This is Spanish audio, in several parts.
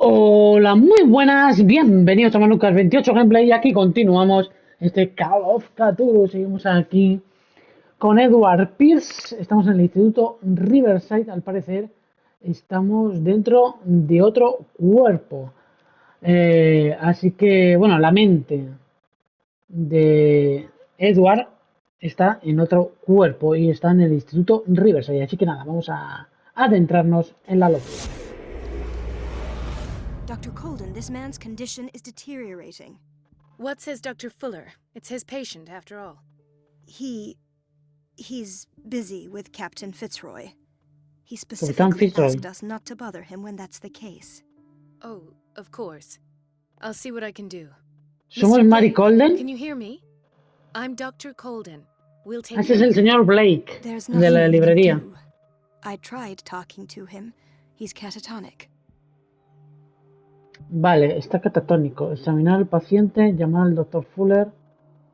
Hola, muy buenas, bienvenidos a Manucas 28 Gameplay y aquí continuamos este Call of Cthulhu. Seguimos aquí con Edward Pierce, estamos en el Instituto Riverside, al parecer estamos dentro de otro cuerpo. Así que, bueno, la mente de Edward está en otro cuerpo y está en el Instituto Riverside. Así que nada, vamos a adentrarnos en la locura. Dr. Colden, this man's condition is deteriorating. What says Dr. Fuller? It's his patient, after all. He's busy with Captain Fitzroy. He Capitán specifically Fitzroy. asked us not to bother him when that's the case. Oh, of course. I'll see what I can do. ¿Somos Mr. Mary Blake, Colden? Can you hear me? I'm Dr. Colden. We'll take Ese es care el of it. señor Blake, There's el de la nothing we can librería. do. I tried talking to him. He's catatonic. Vale, está catatónico. Examinar al paciente, llamar al doctor Fuller.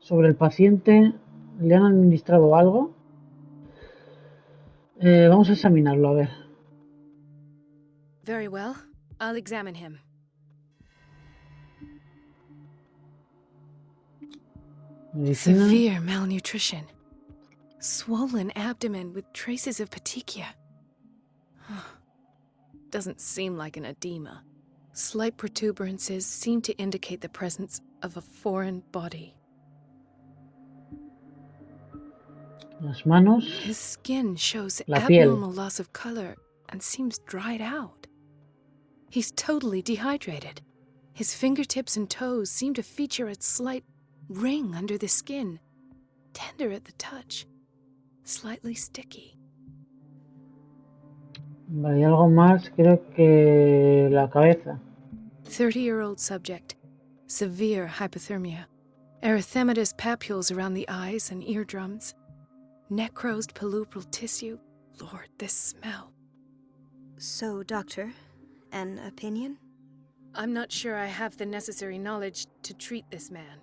Sobre el paciente, ¿le han administrado algo? Vamos a examinarlo, a ver. Very well. I'll examine him. Medicina. Severe malnutrition. Swollen abdomen with traces of petechia. Doesn't seem like an edema. Slight protuberances seem to indicate the presence of a foreign body. Las manos. His skin shows La piel. abnormal loss of color and seems dried out. He's totally dehydrated. His fingertips and toes seem to feature a slight ring under the skin, tender at the touch, slightly sticky. Vale, y algo más, creo que la cabeza. 30-year-old subject, severe hypothermia, erythematous papules around the eyes and eardrums, necrosed palpebral tissue. Lord, this smell. So, Doctor, an opinion? I'm not sure I have the necessary knowledge to treat this man.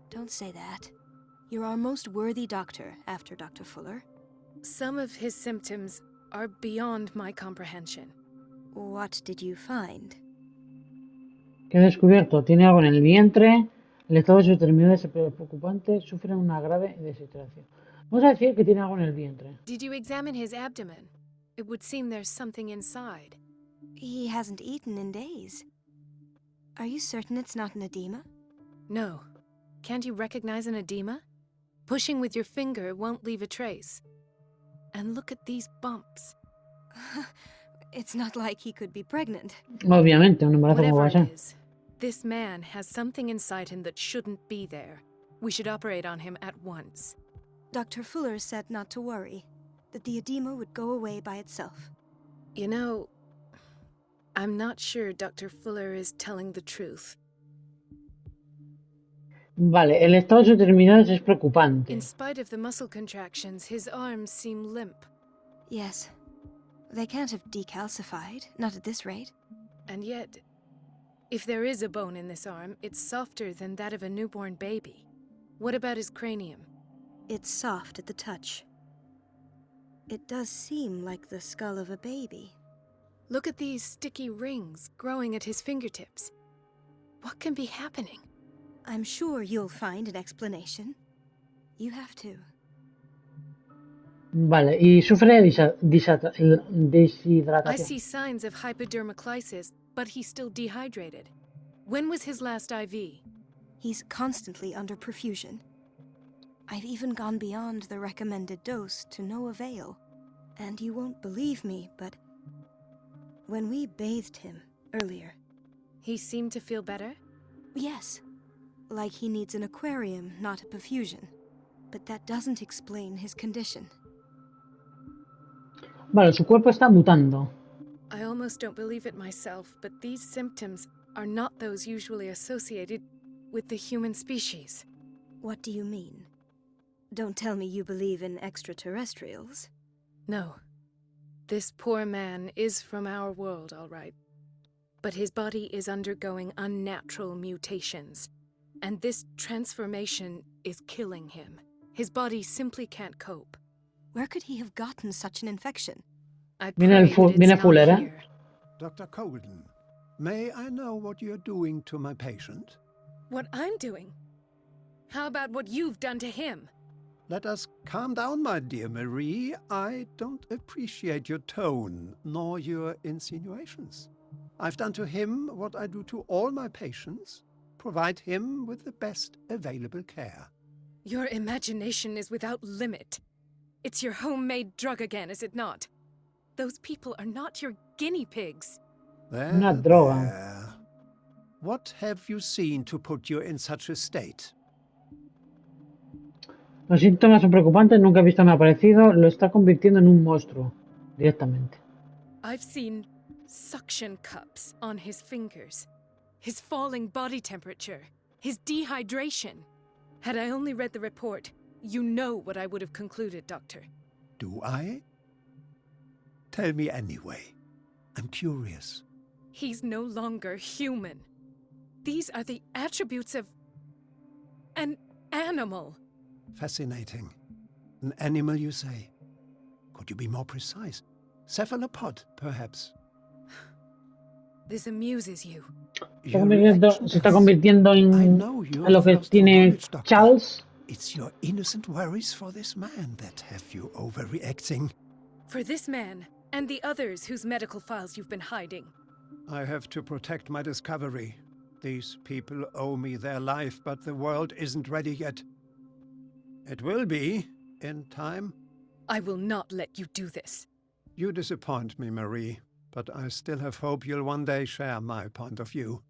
Don't say that. You're our most worthy doctor after Dr. Fuller. Some of his symptoms are beyond my comprehension. What did you find? ¿Qué he descubierto? Tiene algo en el vientre. El estado de sus extremidades es preocupante. Sufre una grave deshidratación. Vamos a decir que tiene algo en el vientre. Did you examine his abdomen? It would seem there's something inside. He hasn't eaten in days. Are you certain it's not an edema? No. Can't you recognize an edema? Pushing with your finger won't leave a trace. And look at these bumps. It's not like he could be pregnant. Obviamente, un embarazo como va Whatever a it ser. is, this man has something inside him that shouldn't be there. We should operate on him at once. Dr. Fuller said not to worry, that the edema would go away by itself. You know, I'm not sure Dr. Fuller is telling the truth. Vale, el estado de sus extremidades es preocupante. In spite of the muscle contractions, his arms seem limp. Yes. They can't have decalcified, not at this rate. And yet, if there is a bone in this arm, it's softer than that of a newborn baby. What about his cranium? It's soft at the touch. It does seem like the skull of a baby. Look at these sticky rings growing at his fingertips. What can be happening? I'm sure you'll find an explanation. You have to. Vale, y sufre I deshidratación. see signs of hypodermoclysis, but he's still dehydrated. When was his last IV? He's constantly under perfusion. I've even gone beyond the recommended dose to no avail. And you won't believe me, but when we bathed him earlier... He seemed to feel better? Yes, like he needs an aquarium, not a perfusion. But that doesn't explain his condition. Vale, su cuerpo está mutando. I almost don't believe it myself, but these symptoms are not those usually associated with the human species. What do you mean? Don't tell me you believe in extraterrestrials. No. This poor man is from our world, all right. But his body is undergoing unnatural mutations. And this transformation is killing him. His body simply can't cope. Where could he have gotten such an infection? I Viene pray that it's viene not Fuller, ¿eh? here. Dr. Colden, May I know what you're doing to my patient? What I'm doing? How about what you've done to him? Let us calm down, my dear Marie. I don't appreciate your tone, nor your insinuations. I've done to him what I do to all my patients. Provide him with the best available care. Your imagination is without limit. It's your homemade drug again, is it not? Those people are not your guinea pigs. Una droga. There. What have you seen to put you in such a state? Los síntomas son preocupantes, nunca he visto nada parecido. Lo está convirtiendo en un monstruo, directamente. I've seen suction cups on his fingers, his falling body temperature, his dehydration. Had I only read the report, you know what I would have concluded, Doctor. Do I? Tell me anyway. I'm curious. He's no longer human. These are the attributes of an animal. Fascinating. An animal, you say? Could you be more precise? Cephalopod, perhaps? This amuses you. Se está convirtiendo en lo que tiene Charles. It's your innocent worries for this man that have you overreacting. For this man, and the others whose medical files you've been hiding. I have to protect my discovery. These people owe me their life, but the world isn't ready yet. It will be, in time. I will not let you do this. You disappoint me, Marie, but I still have hope you'll one day share my point of view.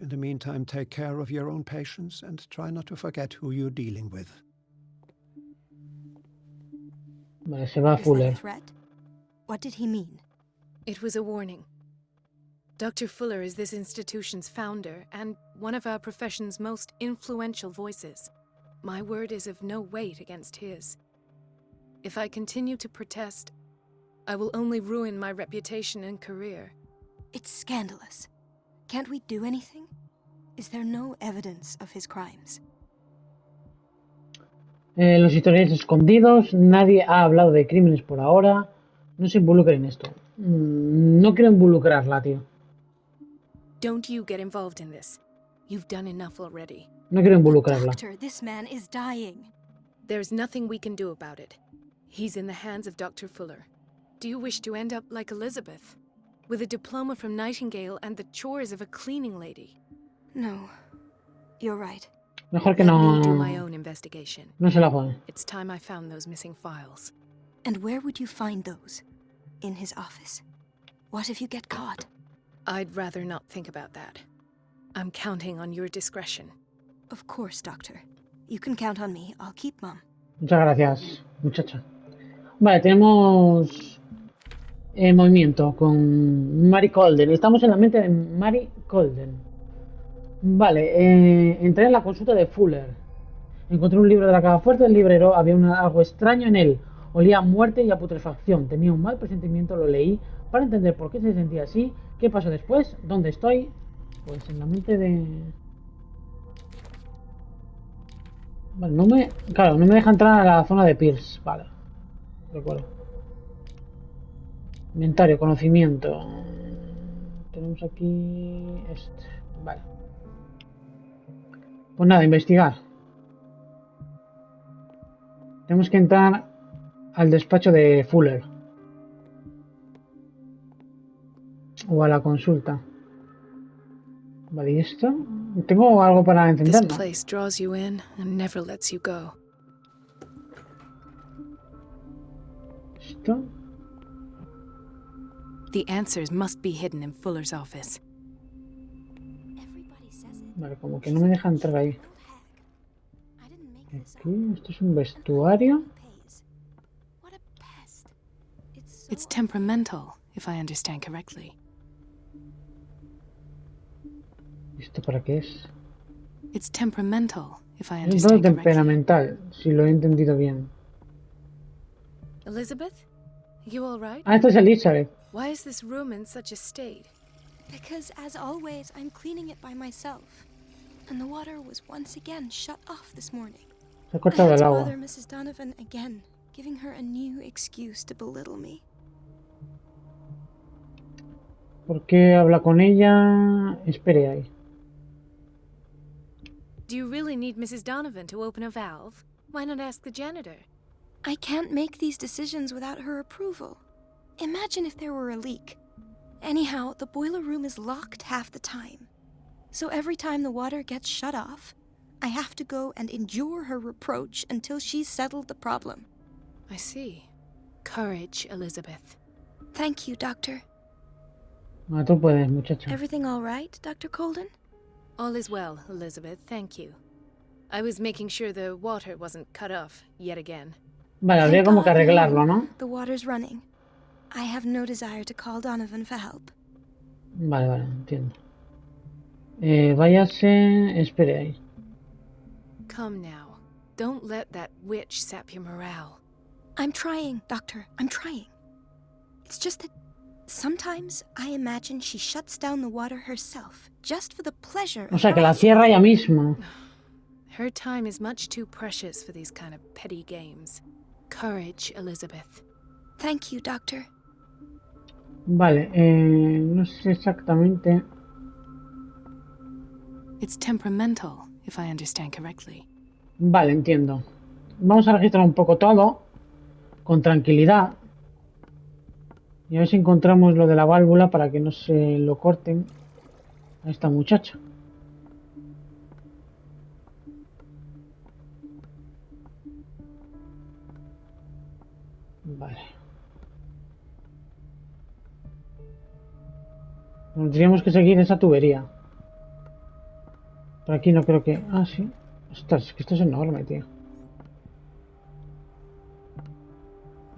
In the meantime, take care of your own patients and try not to forget who you're dealing with. Vale, se va a Is that Fuller. a threat? What did he mean? It was a warning. Dr. Fuller is this institution's founder and one of our profession's most influential voices. My word is of no weight against his. If I continue to protest, I will only ruin my reputation and career. It's scandalous. Can't we do anything? Is there no evidence of his crimes? Los historiales escondidos. Nadie ha hablado de crímenes por ahora. No se involucren en esto. No quiero involucrarla, tío. Don't you get involved in this. You've done enough already. No quiero involucrarla. Doctor, this man is dying. There's nothing we can do about it. He's in the hands of Dr. Fuller. Do you wish to end up like Elizabeth? With a diploma from Nightingale and the chores of a cleaning lady? No. You're right. Mejor que Let no. me do my own investigation. No se la juegue. It's time I found those missing files. And where would you find those? In his office? What if you get caught? I'd rather not think about that. I'm counting on your discretion. Of course, Doctor. You can count on me. I'll keep Mum. Muchas gracias, muchacha. Vale, tenemos movimiento con Mary Colden. Estamos en la mente de Mary Colden. Vale, entré en la consulta de Fuller. Encontré un libro de la caja fuerte del librero. Había algo extraño en él. Olía a muerte y a putrefacción. Tenía un mal presentimiento, lo leí para entender por qué se sentía así. ¿Qué pasó después? ¿Dónde estoy? Pues en la mente de... Vale, claro, no me deja entrar a la zona de Pierce. Vale, recuerdo. Inventario, conocimiento. Tenemos aquí... Vale. Pues nada, investigar. Tenemos que entrar al despacho de Fuller. O a la consulta. Vale, ¿y esto? Tengo algo para This encenderlo. place draws you in and never lets you go. ¿Esto? The answers must be hidden in Fuller's office. Everybody says it. Vale, como que no me deja entrar ahí. I didn't make this Aquí, esto es un vestuario. What a pest. It's temperamental, if I understand correctly. ¿Esto para qué es? It's temperamental, if I Es un understand correctly. temperamental, si lo he entendido bien. Elizabeth? You all right? Ah, esto es Elizabeth. Why is this room in such a state? Because, as always, I'm cleaning it by myself. And the water was once again shut off this morning. Se ha I cortado had el to agua. bother Mrs. Donovan again, giving her a new excuse to belittle me. ¿Por qué habla con ella? Espere ahí. Do you really need Mrs. Donovan to open a valve? Why not ask the janitor? I can't make these decisions without her approval. Imagine if there were a leak. Anyhow, the boiler room is locked half the time. So every time the water gets shut off, I have to go and endure her reproach until she's settled the problem. I see. Courage, Elizabeth. Thank you, Doctor. Ah, tú puedes, muchacha. Everything all right, Dr. Colden? All is well, Elizabeth, thank you. I was making sure the water wasn't cut off yet again. Vale, habría como que arreglarlo, ¿no? The water's running. I have no desire to call Donovan for help. Vale, vale, entiendo. Váyase... Espere ahí. Come now. Don't let that witch sap your morale. I'm trying, Doctor. I'm trying. It's just that sometimes I imagine she shuts down the water herself, just for the pleasure O of sea, que la harassing cierra ella misma. Her time is much too precious for these kind of petty games. Courage, Elizabeth. Thank you, Doctor. Vale, no sé exactamente. It's temperamental, if I understand correctly. Vale, entiendo. Vamos a registrar un poco todo, con tranquilidad. Y a ver si encontramos lo de la válvula para que no se lo corten a esta muchacha. Vale. Tendríamos que seguir esa tubería. Por aquí no creo que... Ah, sí. Ostras, es que esto es enorme, tío.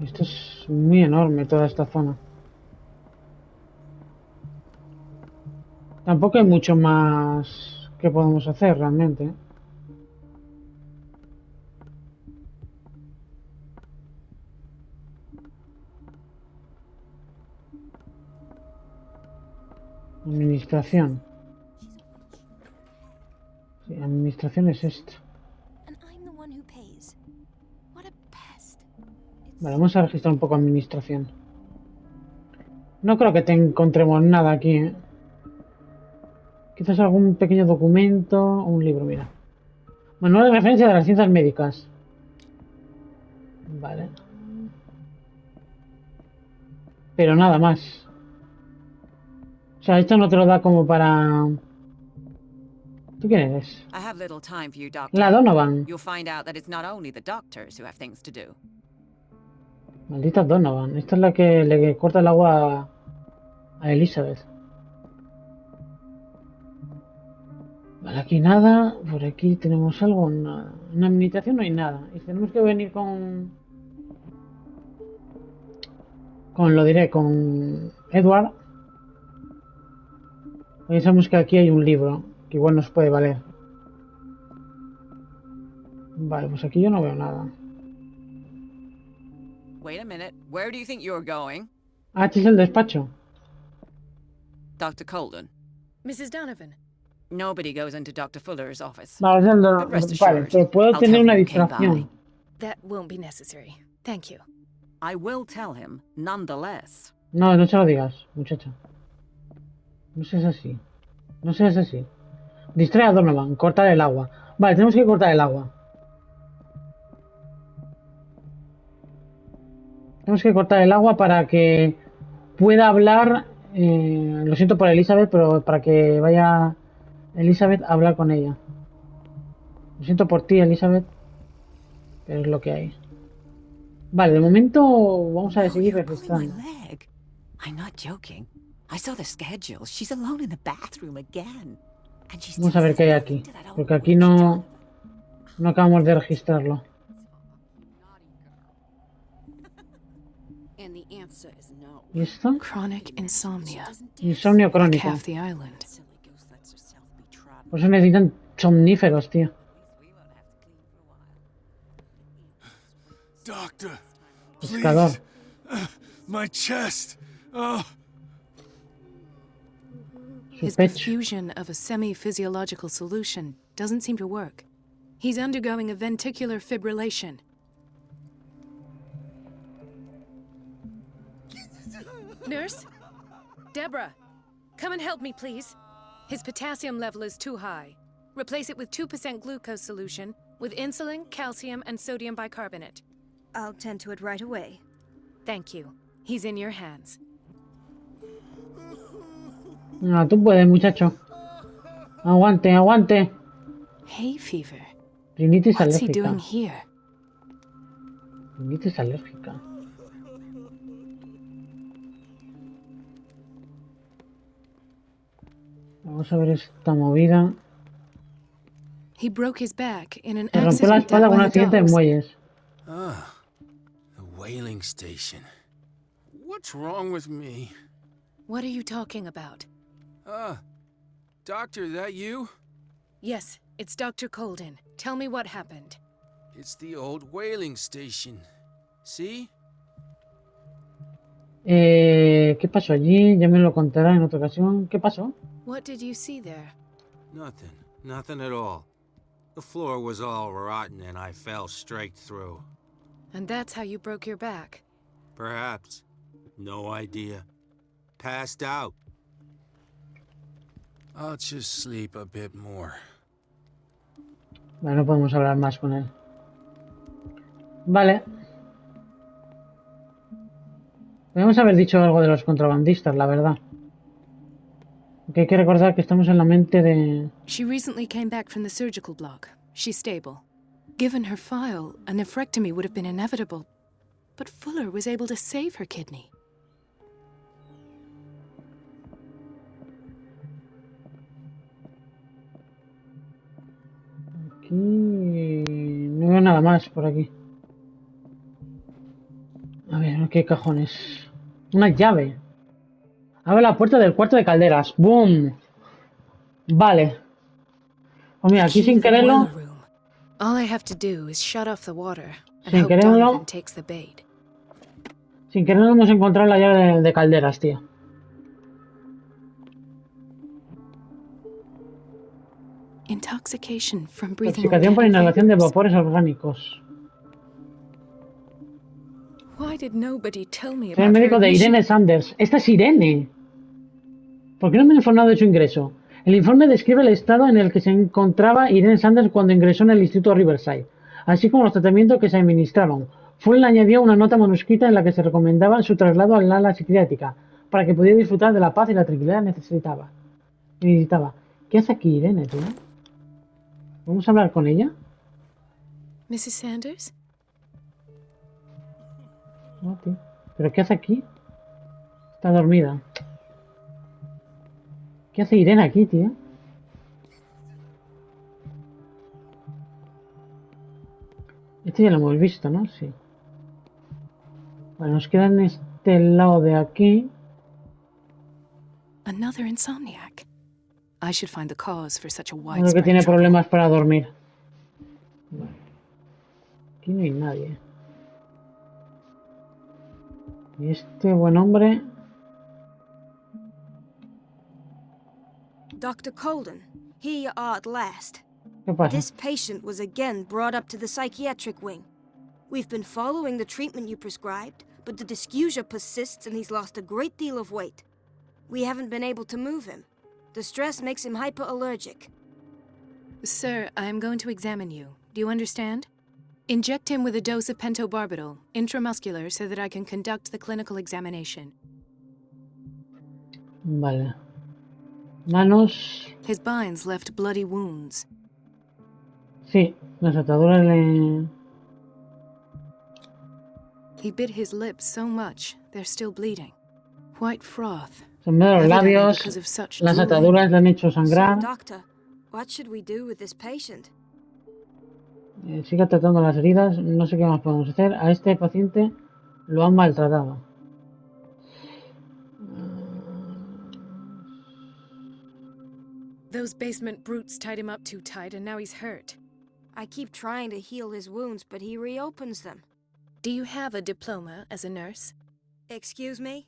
Esto es muy enorme, toda esta zona. Tampoco hay mucho más que podemos hacer realmente, ¿eh? Administración. Sí, administración es esto. And I'm the one who pays. What a pest. Vale, vamos a registrar un poco administración. No creo que te encontremos nada aquí, ¿eh? Quizás algún pequeño documento o un libro, mira. Manual de referencia de las ciencias médicas. Vale. Pero nada más. O sea, esto no te lo da como para... ¿Tú quién eres? I have little time for you, Doctor. La Donovan. You'll find out that it's not only the doctors who have things to do. Maldita Donovan. Esta es la que le corta el agua a Elizabeth. Vale, aquí nada. Por aquí tenemos algo. Nada. En administración no hay nada. Y tenemos que venir con lo diré, con Edward. Pensamos que aquí hay un libro que igual nos puede valer. Vale, pues aquí yo no veo nada. Wait a minute. Where do you think you're going? Ah, este es el despacho. Dr. Colden. Mrs. Donovan. Nobody goes into Dr. Fuller's office. Vale, es el But rest vale, assured, pero puedo I'll tener tell una him you came distracción. That won't be necessary. Thank you. I will tell him, nonetheless. No, no se lo digas, muchacha. No seas así. No seas así. Distrae a Donovan, cortar el agua. Vale, tenemos que cortar el agua. Tenemos que cortar el agua para que pueda hablar. Lo siento por Elizabeth, pero para que vaya Elizabeth a hablar con ella. Lo siento por ti, Elizabeth, pero es lo que hay. Vale, de momento vamos a seguir You're pulling my registrando. leg. I'm not joking. I saw the schedule. She's alone in the bathroom again. And she's Vamos a ver qué hay aquí, porque aquí no acabamos de registrarlo. And the answer is no. ¿Y esto? Chronic insomnia. Insomnio Like crónico. half the island. Silly goose lets herself be trodden. Por eso necesitan somníferos, tío. Doctor, Pescador. please. My chest. Oh, Su His pecho. perfusion of a semi-physiological solution doesn't seem to work. He's undergoing a ventricular fibrillation. Nurse? Deborah, Come and help me, please. His potassium level is too high. Replace it with 2% glucose solution with insulin, calcium, and sodium bicarbonate. I'll tend to it right away. Thank you. He's in your hands. No, tú puedes, muchacho. Aguante, aguante. Hay fever. Rinitis What's he alérgica. doing here? Rinitis alérgica. Vamos a ver esta movida. He broke his back in an Se rompió la accident espalda down con un by the accidente en docks. muelles. Ah, the whaling station. What's wrong with me? What are you talking about? Doctor, that you? Yes, it's Dr. Colden. Tell me what happened. It's the old whaling station. See? ¿Qué pasó allí? Ya me lo contará en otra ocasión. ¿Qué pasó? What did you see there? Nothing. Nothing at all. The floor was all rotten and I fell straight through. And that's how you broke your back. Perhaps. No idea. Passed out. I'll just sleep a bit more. Bueno, no podemos hablar más con él. Vale. Podemos haber dicho algo de los contrabandistas, la verdad. Porque hay que recordar que estamos en la mente de... She recently came back from the surgical block. She's stable. Given her file, a nephrectomy would have been inevitable. But Fuller was able to save her kidney. Aquí... No veo nada más por aquí. A ver, ¿qué cajones? Una llave. Abre la puerta del cuarto de calderas. ¡Boom! Vale. Pues mira, aquí Key sin to the boiler quererlo... room. All I have to do is shut off the water and Sin hope quererlo... Donovan takes the bait. Sin quererlo hemos encontrado la llave de calderas, tío. Intoxication from breathing Intoxicación por organic inhalación de vapors. vapores orgánicos. Why did nobody tell me Soy el about her médico de admission? Irene Sanders. ¡Esta es Irene! ¿Por qué no me han informado de su ingreso? El informe describe el estado en el que se encontraba Irene Sanders cuando ingresó en el Instituto Riverside, así como los tratamientos que se administraron. Full le añadió una nota manuscrita en la que se recomendaba su traslado al ala psiquiátrica, para que pudiera disfrutar de la paz y la tranquilidad necesitaba. ¿Qué hace aquí Irene, tío? ¿Vamos a hablar con ella? Mrs. Sanders? No, tío. ¿Pero qué hace aquí? Está dormida. ¿Qué hace Irene aquí, tío? Este ya lo hemos visto, ¿no? Sí. Bueno, nos queda en este lado de aquí. Another insomniac. I should find the cause for such a Uno que widespread tiene trouble. problemas para dormir. Vale. Aquí no hay nadie. Y este buen hombre... Dr. Colden, here you are at last. ¿Qué pasa? This patient was again brought up to the psychiatric wing. We've been following the treatment you prescribed, but the dysgeusia persists and he's lost a great deal of weight. We haven't been able to move him. The stress makes him hyperallergic. Sir, I am going to examine you. Do you understand? Inject him with a dose of pentobarbital, intramuscular, so that I can conduct the clinical examination. Vale. Manos... His binds left bloody wounds. Sí, las ataduras le... He bit his lips so much, they're still bleeding. White froth. Son de los Evidently labios, because of such las drooling. ataduras le han hecho So, sangrar. doctor, what should we do with this patient? Siga tratando las heridas, no sé qué más podemos hacer. A este paciente lo han maltratado. Those basement brutes tied him up too tight and now he's hurt. I keep trying to heal his wounds, but he reopens them. Do you have a diploma as a nurse? Excuse me?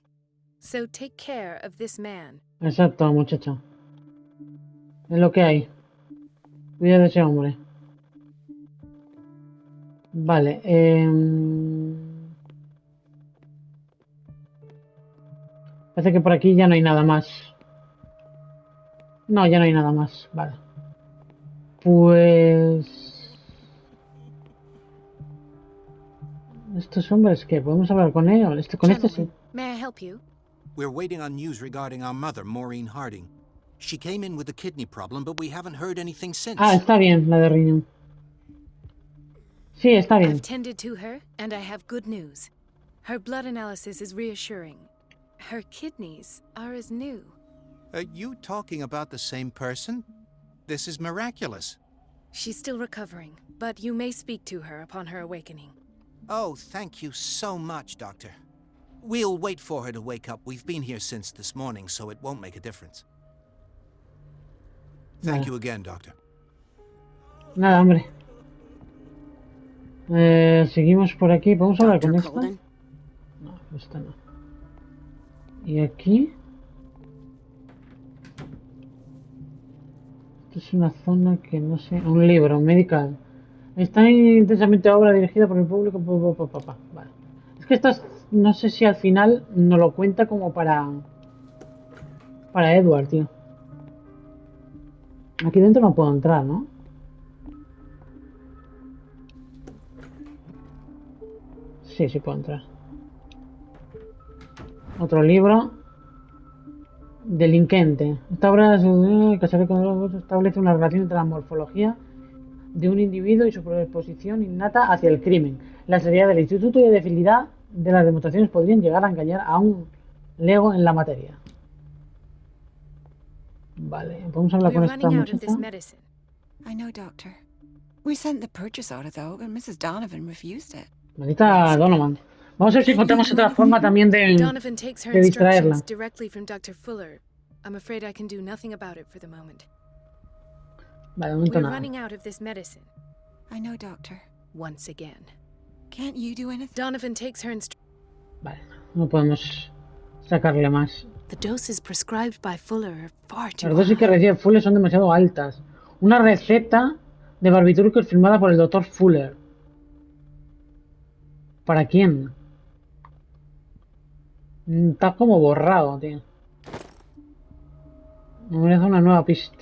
So take care of this man. Exacto, muchacha. Es lo que hay. Cuida de ese hombre. Vale. Parece que por aquí ya no hay nada más. No, ya no hay nada más. Vale. Pues... Estos hombres, ¿qué? ¿Podemos hablar con ellos? Con este sí. Gentlemen, may I help you? We're waiting on news regarding our mother, Maureen Harding. She came in with a kidney problem, but we haven't heard anything since. Ah, está bien, la de riñón. Sí, está bien. I've tended to her, and I have good news. Her blood analysis is reassuring. Her kidneys are as new. Are you talking about the same person? This is miraculous. She's still recovering, but you may speak to her upon her awakening. Oh, thank you so much, Doctor. We'll wait for her to wake up. We've been here since this morning, so it won't make a difference. Thank you again, Doctor. Nada, hombre. Seguimos por aquí. ¿Podemos hablar con Dr. esta? Colden? No, esta no. ¿Y aquí? Esto es una zona que no sé... Un libro, medical. Está intensamente obra dirigida por el público... Vale. Es que estas... No sé si al final nos lo cuenta como para... Para Edward, tío. Aquí dentro no puedo entrar, ¿no? Sí, sí puedo entrar. Otro libro. Delinquente. Esta obra establece una relación entre la morfología de un individuo y su predisposición innata hacia el crimen. La seriedad del instituto y la debilidad de las demostraciones podrían llegar a engañar a un lego en la materia. Vale, podemos hablar con esta muchacha. I know, Doctor. We sent the purchase order, though, and Mrs. Donovan refused it. Maldita Donovan. Vamos a ver si encontramos otra forma también Donovan takes her de distraerla. instructions directly from Dr. Fuller. I'm afraid I can do nothing about it for the moment. Vale, de momento We're nada. running out of this medicine. I know, Doctor. Once again. Can't you do anything? Donovan takes her Vale, no podemos sacarle más. The doses prescribed by Fuller are far too Las dosis que high. recibe Fuller son demasiado altas. Una receta de barbitúricos firmada por el doctor Fuller. ¿Para quién? Está como borrado, tío. Me merece una nueva pista.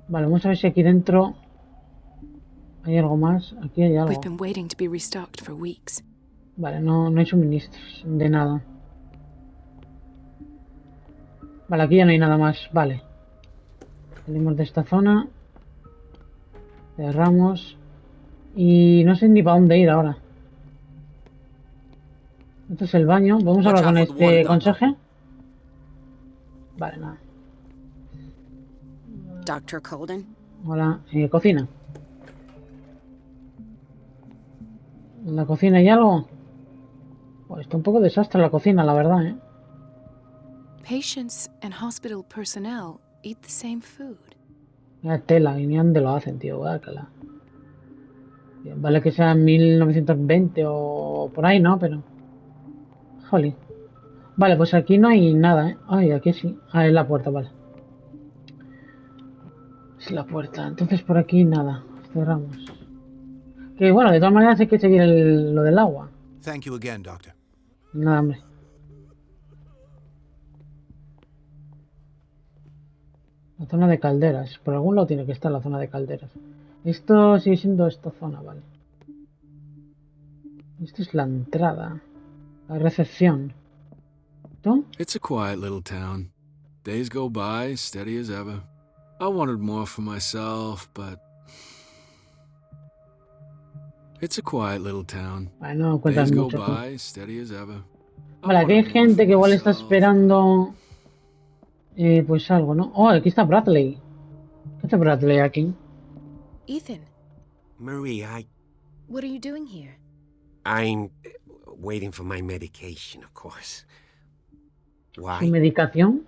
Vale, vamos a ver si aquí dentro hay algo más. Aquí hay algo. We've been waiting to be restocked for weeks. Vale, no hay suministros de nada. Vale, aquí ya no hay nada más. Vale. Salimos de esta zona. Cerramos. Y no sé ni para dónde ir ahora. Este es el baño. Vamos a hablar con este conserje. Vale, nada. Dr. Colden? Hola, cocina. ¿En la cocina hay algo? Pues está un poco desastre la cocina, la verdad, ¿eh? Patients and hospital personnel eat the same food. La tela, y ni dónde lo hacen, tío. Guácala. Vale que sea 1920 o por ahí, ¿no? Pero... Jolly. Vale, pues aquí no hay nada, ¿eh? Ay, aquí sí. Ah, es la puerta, vale. Es la puerta. Entonces por aquí nada. Cerramos. Que bueno, de todas maneras hay que seguir lo del agua. Thank you again, Doctor. Nada, hombre. La zona de calderas. Por algún lado tiene que estar la zona de calderas. Esto sigue siendo esta zona, vale. Esto es la entrada. La recepción. ¿Tú? It's a quiet little town. Days go by, steady as ever. I wanted more for myself, but... It's a quiet little town. Vale, no cuentas Days go mucho. by, steady as ever. Vale, aquí hay gente que igual está esperando... pues algo, ¿no? Oh, aquí está Bradley. ¿Qué hace Bradley aquí? Ethan, Marie, what are you doing here? I'm waiting for my medication, of course. ¿Su Why? medicación?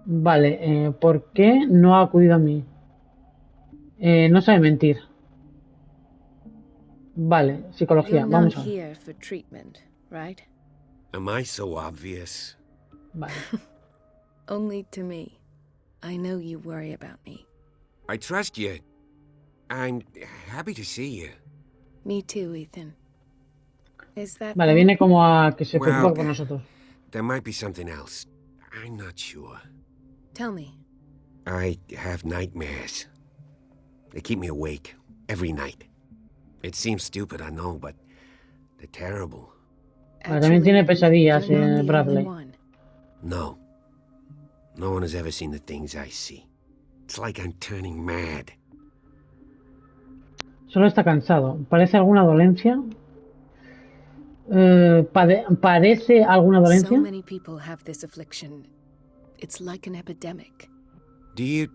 Vale, ¿por qué no ha acudido a mí? No sabe mentir. Vale, psicología, You're vamos not a ver. here for treatment, right? Am I so obvious? Vale. Only to me. I know you worry about me. I trust you. I'm happy to see you. Me too, Ethan. Is that Vale, all? viene como a que se preocupa Well, por nosotros. there might be something else. I'm not sure. Tell me. I have nightmares. They keep me awake every night. It seems stupid, I know, but they're terrible. Vale, también tiene pesadillas, you're not the Bradley. only one. No. No one has ever seen the things I see. It's like I'm turning mad. Solo está cansado. ¿Parece alguna dolencia? ¿Parece alguna So dolencia? many people have this affliction. It's like an epidemic. Do you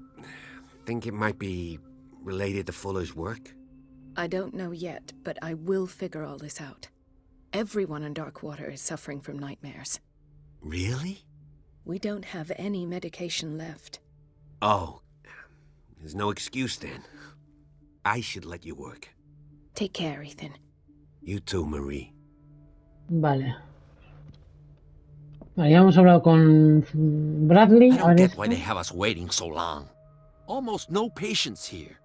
think it might be related to Fuller's work? I don't know yet, but I will figure all this out. Everyone in Darkwater is suffering from nightmares. Really? We don't have any medication left. Oh. There's no excuse then. I should let you work. Take care, Ethan. You too, Marie. Vale. Vale, ya hemos hablado con Bradley. I A don't ver get esto. why they have us waiting so long. Almost no patients here.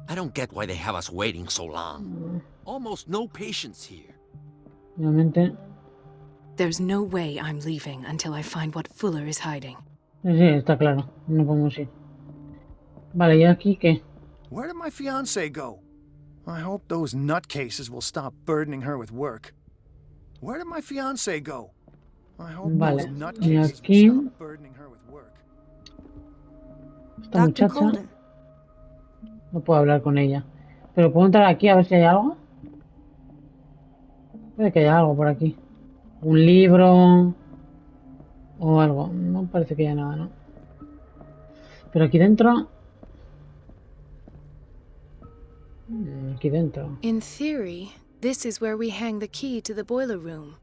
I don't get why they have us waiting so long. Almost no patients here. Obviamente. There's no way I'm leaving until I find what Fuller is hiding. Sí, está claro. No podemos ir. Vale, ¿y aquí qué? Where did my fiancée go? I hope those nutcases will stop burdening her with work. Where did my fiancée go? I hope Vale, those y nutcases aquí will stop burdening her with work. esta muchacha. No puedo hablar con ella. Pero puedo entrar aquí a ver si hay algo. Puede que haya algo por aquí. Un libro o algo. No parece que haya nada, ¿no? Pero aquí dentro. Aquí dentro. In theory, this is where we hang the key to the boiler room.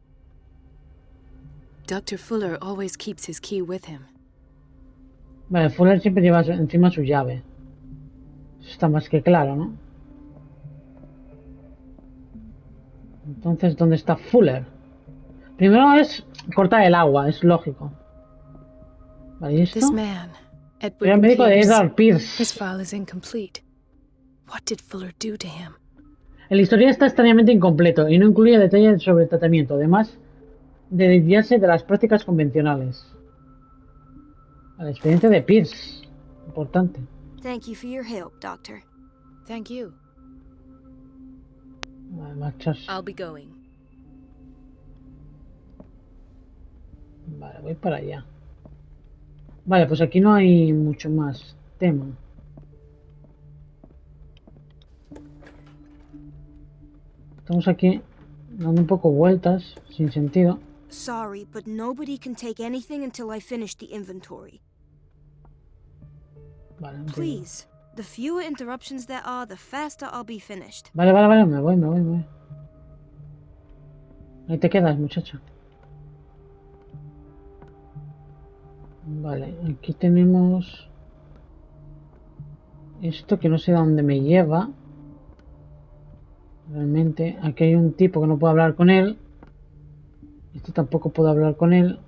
Dr. Fuller always keeps his key with him. Vale, Fuller siempre lleva encima su llave. Eso está más que claro, ¿no? Entonces, ¿dónde está Fuller? Primero es cortar el agua, es lógico. Vale, ¿y esto? This man, Era Edward el médico de Pierce, Edward Pierce. his file is incomplete. What did Fuller do to him? El historial está extrañamente incompleto y no incluye detalles sobre el tratamiento, además de desviarse de las prácticas convencionales. El expediente de Pierce. Importante. Thank you for your help, Doctor. Thank you. Vale, marcharse. I'll be going. Vale, voy para allá. Vale, pues aquí no hay mucho más tema. Estamos aquí dando un poco vueltas, sin sentido. Sorry, but nobody can take anything until I finish the inventory. Vale, entiendo. Please. The fewer interruptions there are, the faster I'll be finished. Vale, me voy. Ahí te quedas, muchacho. Vale, aquí tenemos esto que no sé a dónde me lleva. Realmente, aquí hay un tipo que no puedo hablar con él. Esto tampoco puedo hablar con él.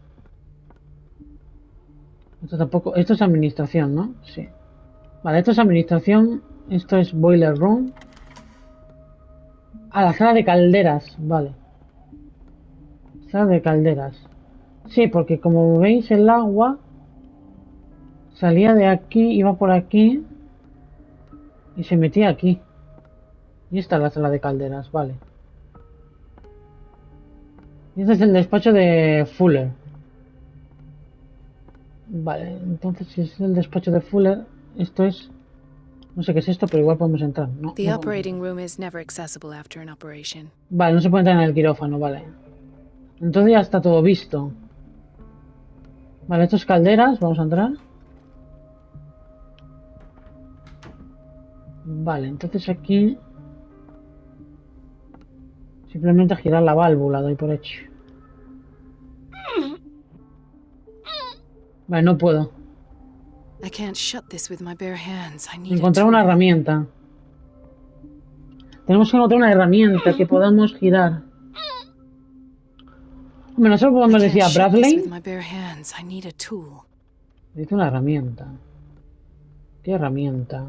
Esto tampoco. Esto es administración, ¿no? Sí. Vale, esto es administración. Esto es boiler room. Ah, la sala de calderas. Vale. Sala de calderas. Sí, porque como veis el agua salía de aquí, iba por aquí y se metía aquí. Y esta es la sala de calderas, vale. Y este es el despacho de Fuller. Vale, entonces si es el despacho de Fuller, esto es... No sé qué es esto, pero igual podemos entrar. No, The no operating room is never accessible after an operation. Vale, no se puede entrar en el quirófano, vale. Entonces ya está todo visto. Vale, esto es calderas, vamos a entrar. Vale, entonces aquí... Simplemente girar la válvula, doy por hecho. Vale, no puedo. I can't shut this with my bare hands. I need a Encontrar una tool. herramienta. Tenemos que encontrar una herramienta que podamos girar. Hombre, no sé cuando I decía can't shut this Bradley. with my bare hands. I need a tool. Necesito una herramienta. ¿Qué herramienta?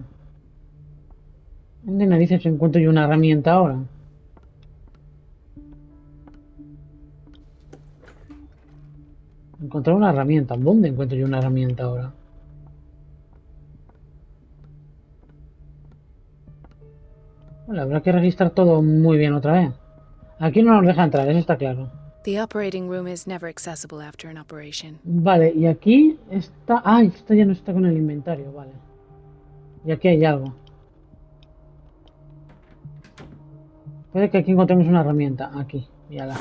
¿Dónde narices encuentro yo una herramienta ahora? Encontrar una herramienta. ¿Dónde encuentro yo una herramienta ahora? Bueno, habrá que registrar todo muy bien otra vez. Aquí no nos deja entrar, eso está claro. The operating room is never accessible after an operation. Vale, y aquí está... Ah, esto ya no está con el inventario, vale. Y aquí hay algo. Puede que aquí encontremos una herramienta. Aquí, mírala.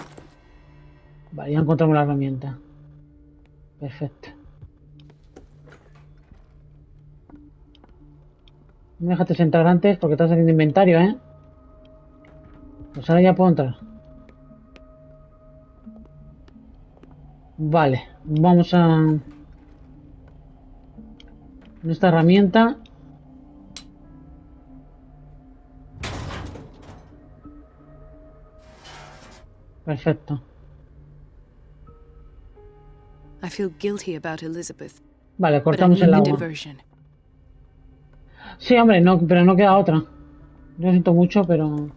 Vale, ya encontramos la herramienta. Perfecto. No me dejaste sentar antes porque estás haciendo inventario, ¿eh? Pues ahora ya puedo entrar. Vale, vamos a... En esta herramienta... Perfecto. I feel guilty about Elizabeth. Vale, But I cortamos need el the agua. diversion. Sí, hombre, no, pero no queda otra. Lo siento mucho, pero...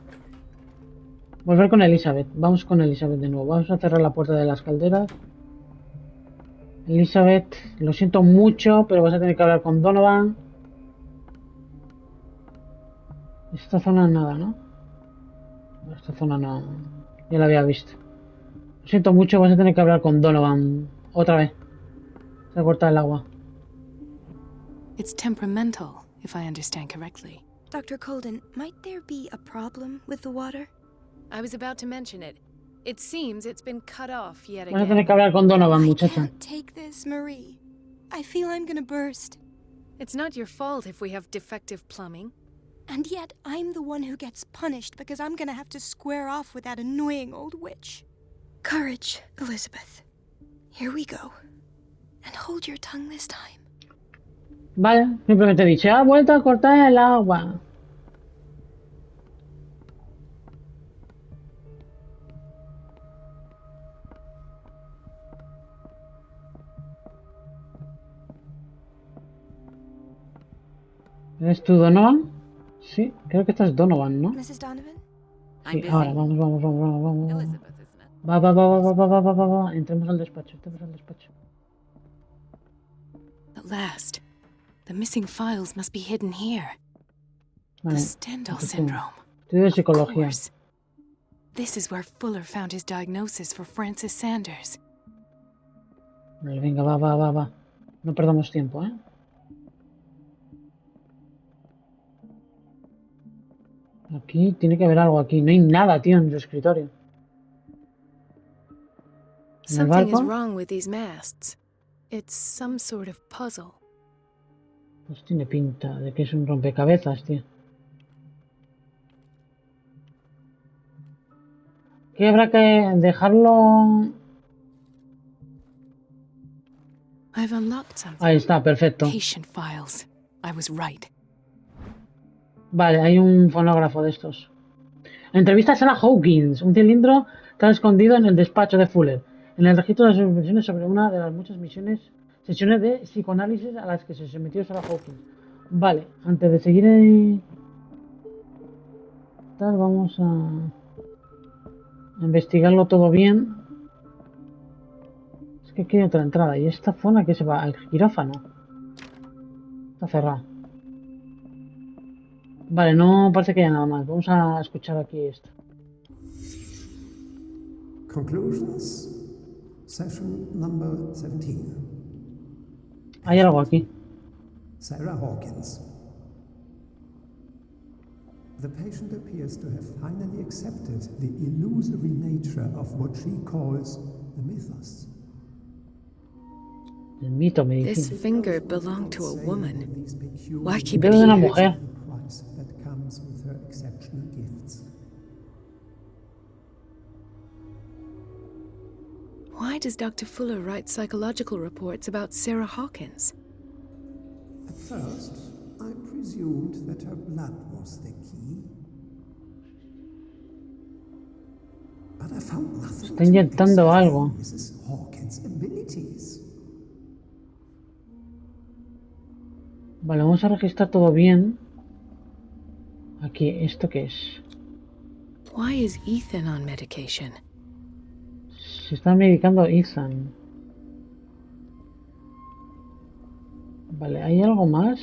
Volver con Elizabeth. Vamos con Elizabeth de nuevo. Vamos a cerrar la puerta de las calderas. Elizabeth, lo siento mucho, pero vas a tener que hablar con Donovan. Esta zona nada, ¿no? Esta zona no... Ya la había visto. Lo siento mucho, vas a tener que hablar con Donovan. Otra vez. Se ha cortado el agua. It's temperamental, if I understand correctly. Dr. Colden, might there be a problem with the water? I was about to mention it. It seems it's been cut off yet Vas a tener again. que hablar con Donovan, I muchacha. can't take this, Marie. I feel I'm gonna burst. It's not your fault if we have defective plumbing. And yet, I'm the one who gets punished because I'm gonna have to square off with that annoying old witch. Courage, Elizabeth. Here we go. And hold your tongue this time. Vale, simplemente he dicho, ha vuelto a cortar el agua. ¿Eres tú Donovan? Sí, creo que esta es Donovan, ¿no? Mrs. Donovan? Sí, ahora, vamos. Va. Entremos al despacho, At last, the missing files must be hidden here. Vale, The Stendhal syndrome. estudio de Of psicología. course. This is where Fuller found his diagnosis for Francis Sanders. Vale, venga, va. No perdamos tiempo, ¿eh? Aquí tiene que haber algo aquí. No hay nada, tío, en el escritorio. ¿En el Something is barco? wrong with these masts. It's some sort of puzzle. Pues tiene pinta de que es un rompecabezas, tío. ¿Qué habrá que dejarlo? I've unlocked something. Ahí está, perfecto. Patient files. I was right. Vale, hay un fonógrafo de estos. Entrevistas a Hawkins. Un cilindro está escondido en el despacho de Fuller. En el registro de sus impresiones sobre una de las muchas sesiones de psicoanálisis a las que se sometió Sarah Hawkins. Vale, antes de seguir vamos a investigarlo todo bien. Es que aquí hay otra entrada. ¿Y esta zona que se va? Al quirófano. Está cerrado. Vale, no parece que haya nada más. Vamos a escuchar aquí esto. Conclusions, session number 17. Hay algo aquí. Sarah Hawkins. The patient appears to have finally accepted the illusory nature of what she calls the mythos. El mito, me dice. This finger belonged to a woman. Why keep Dedo it de una here? mujer. That comes with her exceptional gifts. Why does Dr. Fuller write psychological reports about Sarah Hawkins? At first, I presumed that her blood was the key. But I found nothing Está inyectando algo. Mrs. Hawkins' abilities. Vale, vamos a registrar todo bien. Aquí, ¿esto qué es? Why is Ethan on medication? Se está medicando Ethan. Vale, ¿hay algo más?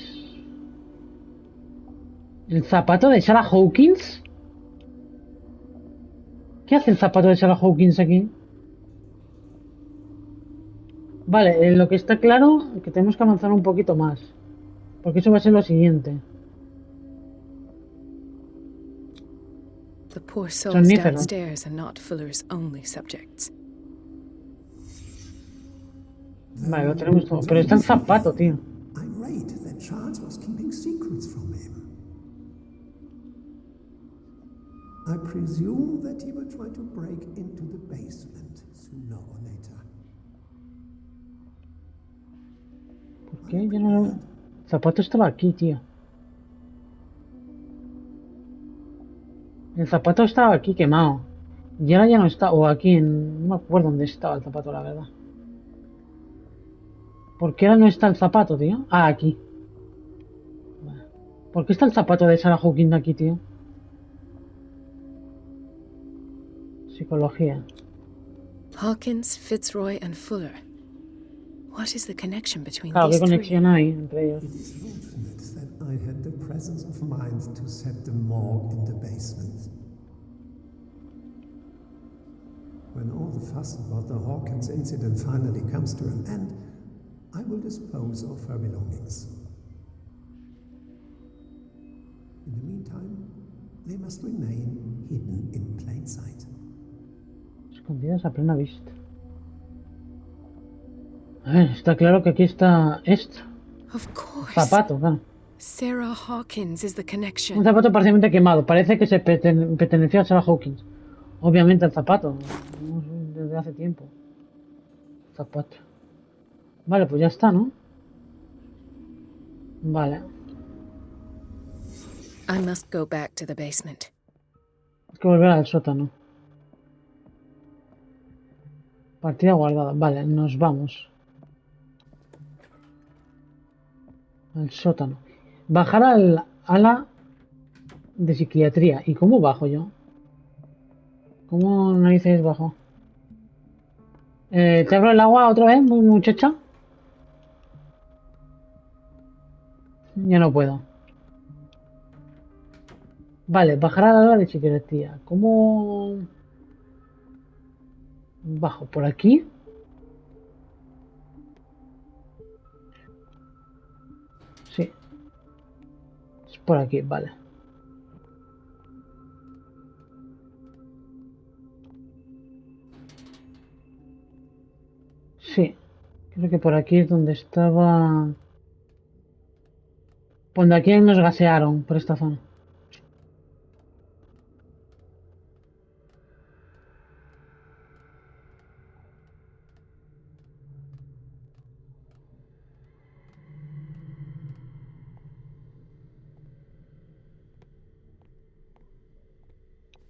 ¿El zapato de Sarah Hawkins? ¿Qué hace el zapato de Sarah Hawkins aquí? Vale, lo que está claro es que tenemos que avanzar un poquito más. Porque eso va a ser lo siguiente. The poor souls Somnífero. downstairs are not Fuller's only subjects. Vale, lo tenemos todo. Pero está el zapato, tío. Irate that Charles was keeping secrets from him. I presume that he will try to break into the basement sooner or later. ¿Por qué? Yo no... El zapato estaba aquí, tío. El zapato estaba aquí quemado. Y ahora ya no está. O aquí en... No me acuerdo dónde estaba el zapato, la verdad. ¿Por qué ahora no está el zapato, tío? Ah, aquí. Vale. ¿Por qué está el zapato de Sarah Hawkins aquí, tío? Psicología. Hawkins, Fitzroy, and Fuller. What is the connection between Claro, ¿qué these three? conexión hay entre ellos? It is fortunate that I had the presence of mind to set the morgue in the basement. When all the fuss about the Hawkins incident finally comes to an end, I will dispose of her belongings. In the meantime, they must remain hidden in plain sight. Escondidas a plena vista. A ver, está claro que aquí está esto. Of course. Zapato, claro. Sarah Hawkins is the Un connection. zapato parcialmente quemado. Parece que se perteneció a Sarah Hawkins. Obviamente el zapato. Desde hace tiempo. Zapato. Vale, pues ya está, ¿no? Vale. I must go back to the basement. Hay que volver al sótano. Partida guardada. Vale, nos vamos. Al sótano. Bajar al ala de psiquiatría. ¿Y cómo bajo yo? ¿Cómo narices bajo? ¿Te abro el agua otra vez, muchacha? Ya no puedo. Vale, bajar al ala de psiquiatría. ¿Cómo bajo? ¿Por aquí? Sí. Es por aquí, vale. Sí. Creo que por aquí es donde estaba... Pues de aquí nos gasearon, por esta zona.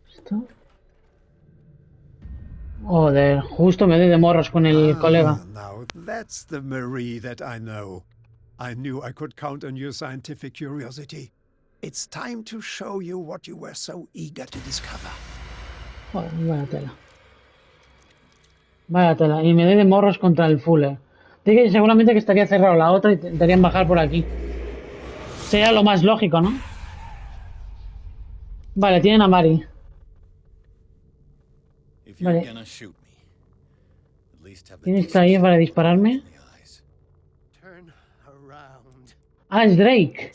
¿Esto? Joder, justo me doy de morros con el colega. Now that's the Marie that I know. I knew I could count on your scientific curiosity. It's time to show you what you were so eager to discover. Joder, vaya tela. Vaya tela. Y me doy de morros contra el Fuller. Dice que seguramente que estaría cerrado la otra y intentarían bajar por aquí. Sería lo más lógico, ¿no? Vale, tienen a Mari. Vale. ¿Tienes que ahí para dispararme? Ah, es Drake.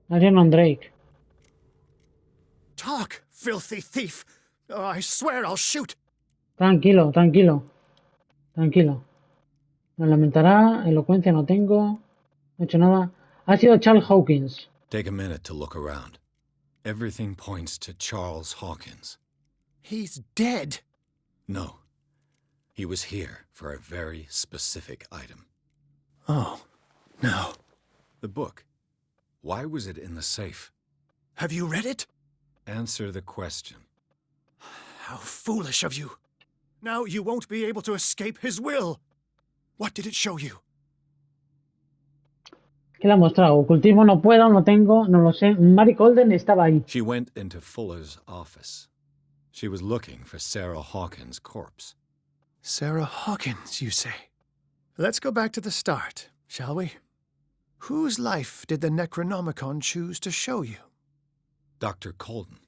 No, Drake. Talk, filthy thief! I swear I'll shoot! Tranquilo, tranquilo. Tranquilo. Me lamentará, elocuencia no tengo. No he hecho nada. Ha sido Charles Hawkins. Take a minute to look around. Everything points to Charles Hawkins. He's dead! No. He was here for a very specific item. Oh, no. The book. Why was it in the safe? Have you read it? Answer the question. How foolish of you. Now you won't be able to escape his will. What did it show you? ¿Qué le ha mostrado? Ocultismo no puedo, no tengo, no lo sé. Mary Colden estaba ahí. She went into Fuller's office. She was looking for Sarah Hawkins' corpse. Sarah Hawkins, you say? Let's go back to the start, shall we? Whose life did the Necronomicon choose to show you? Dr. Colden.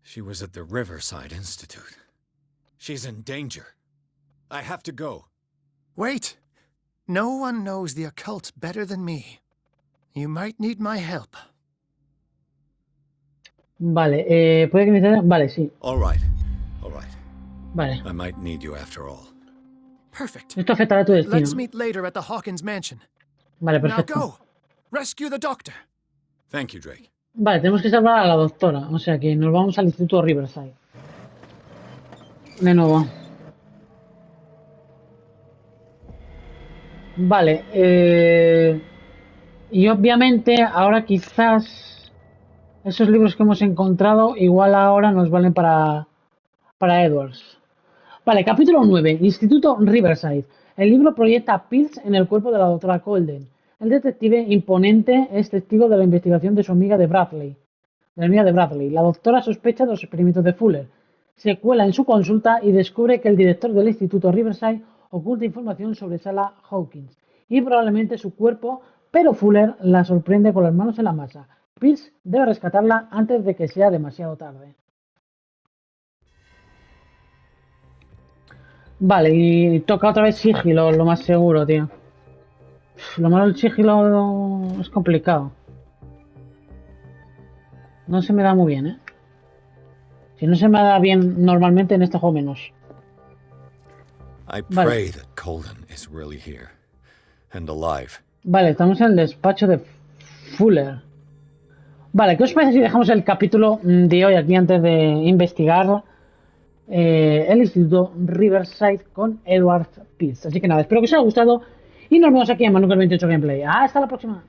She was at the Riverside Institute. She's in danger. I have to go. Wait. No one knows the occult better than me. You might need my help. Vale, puede que necesite... Vale, sí. All right. All right. Vale. I might need you after all. Perfect. Esto afectará a tu destino. Let's meet later at the Hawkins mansion. Vale, Now perfecto. go. Rescue the doctor. Thank you, Drake. Vale, tenemos que salvar a la doctora. O sea que nos vamos al Instituto Riverside. De nuevo. Vale, y obviamente ahora quizás esos libros que hemos encontrado igual ahora nos valen para Edwards. Vale, capítulo 9, Instituto Riverside. El libro proyecta a Pierce en el cuerpo de la doctora Colden. El detective imponente es testigo de la investigación de su amiga de Bradley. La doctora sospecha de los experimentos de Fuller. Se cuela en su consulta y descubre que el director del Instituto Riverside oculta información sobre Sarah Hawkins y probablemente su cuerpo, pero Fuller la sorprende con las manos en la masa. Pierce debe rescatarla antes de que sea demasiado tarde. Vale, y toca otra vez sigilo, lo más seguro, tío. Lo malo del sigilo es complicado. No se me da muy bien, ¿eh? Si no se me da bien normalmente en este juego menos. I pray that Colden is really here and alive. Vale, estamos en el despacho de Fuller. Vale, ¿qué os parece si dejamos el capítulo de hoy aquí antes de investigar el Instituto Riverside con Edward Pierce? Así que nada, espero que os haya gustado y nos vemos aquí en Manucas 28 Gameplay. ¡Hasta la próxima!